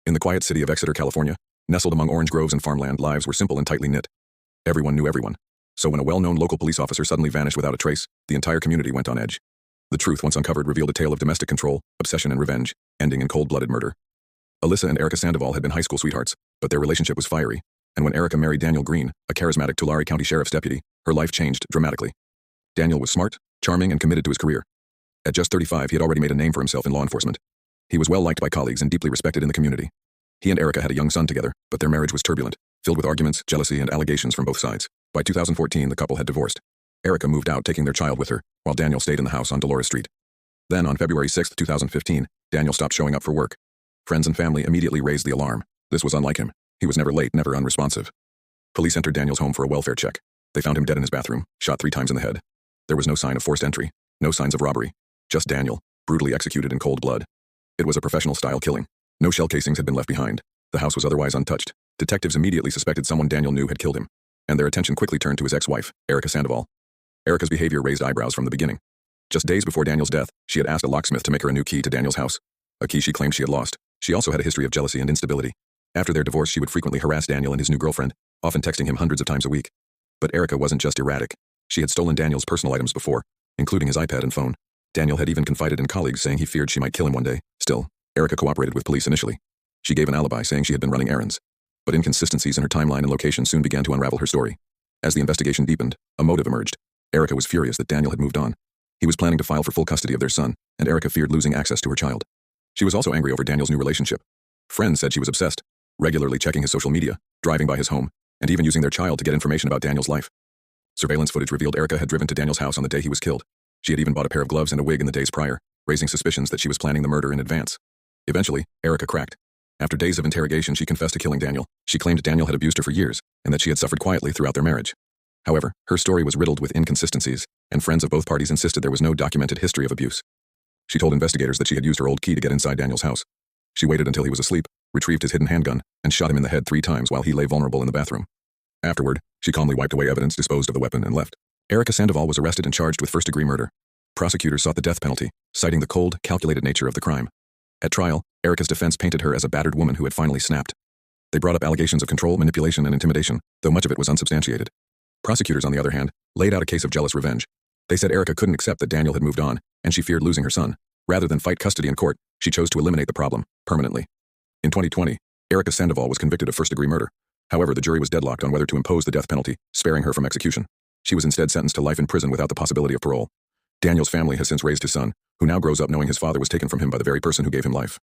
In the quiet city of Exeter, California, nestled among orange groves and farmland, lives were simple and tightly knit. Everyone knew everyone. So when a well-known local police officer suddenly vanished without a trace, the entire community went on edge. The truth, once uncovered, revealed a tale of domestic control, obsession, and revenge, ending in cold-blooded murder. Alyssa and Erika Sandoval had been high school sweethearts, but their relationship was fiery, and when Erika married Daniel Green, a charismatic Tulare County Sheriff's deputy, her life changed dramatically. Daniel was smart, charming, and committed to his career. At just 35, he had already made a name for himself in law enforcement. He was well-liked by colleagues and deeply respected in the community. He and Erika had a young son together, but their marriage was turbulent, filled with arguments, jealousy, and allegations from both sides. By 2014, the couple had divorced. Erika moved out, taking their child with her, while Daniel stayed in the house on Dolores Street. Then, on February 6, 2015, Daniel stopped showing up for work. Friends and family immediately raised the alarm. This was unlike him. He was never late, never unresponsive. Police entered Daniel's home for a welfare check. They found him dead in his bathroom, shot 3 times in the head. There was no sign of forced entry, no signs of robbery. Just Daniel, brutally executed in cold blood. It was a professional-style killing. No shell casings had been left behind. The house was otherwise untouched. Detectives immediately suspected someone Daniel knew had killed him, and their attention quickly turned to his ex-wife, Erika Sandoval. Erika's behavior raised eyebrows from the beginning. Just days before Daniel's death, she had asked a locksmith to make her a new key to Daniel's house, a key she claimed she had lost. She also had a history of jealousy and instability. After their divorce, she would frequently harass Daniel and his new girlfriend, often texting him hundreds of times a week. But Erika wasn't just erratic. She had stolen Daniel's personal items before, including his iPad and phone. Daniel had even confided in colleagues, saying he feared she might kill him one day. Still, Erika cooperated with police initially. She gave an alibi, saying she had been running errands. But inconsistencies in her timeline and location soon began to unravel her story. As the investigation deepened, a motive emerged. Erika was furious that Daniel had moved on. He was planning to file for full custody of their son, and Erika feared losing access to her child. She was also angry over Daniel's new relationship. Friends said she was obsessed, regularly checking his social media, driving by his home, and even using their child to get information about Daniel's life. Surveillance footage revealed Erika had driven to Daniel's house on the day he was killed. She had even bought a pair of gloves and a wig in the days prior, raising suspicions that she was planning the murder in advance. Eventually, Erika cracked. After days of interrogation, she confessed to killing Daniel. She claimed Daniel had abused her for years, and that she had suffered quietly throughout their marriage. However, her story was riddled with inconsistencies, and friends of both parties insisted there was no documented history of abuse. She told investigators that she had used her old key to get inside Daniel's house. She waited until he was asleep, retrieved his hidden handgun, and shot him in the head 3 times while he lay vulnerable in the bathroom. Afterward, she calmly wiped away evidence, disposed of the weapon, and left. Erika Sandoval was arrested and charged with first-degree murder. Prosecutors sought the death penalty, citing the cold, calculated nature of the crime. At trial, Erika's defense painted her as a battered woman who had finally snapped. They brought up allegations of control, manipulation, and intimidation, though much of it was unsubstantiated. Prosecutors, on the other hand, laid out a case of jealous revenge. They said Erika couldn't accept that Daniel had moved on, and she feared losing her son. Rather than fight custody in court, she chose to eliminate the problem, permanently. In 2020, Erika Sandoval was convicted of first-degree murder. However, the jury was deadlocked on whether to impose the death penalty, sparing her from execution. She was instead sentenced to life in prison without the possibility of parole. Daniel's family has since raised his son, who now grows up knowing his father was taken from him by the very person who gave him life.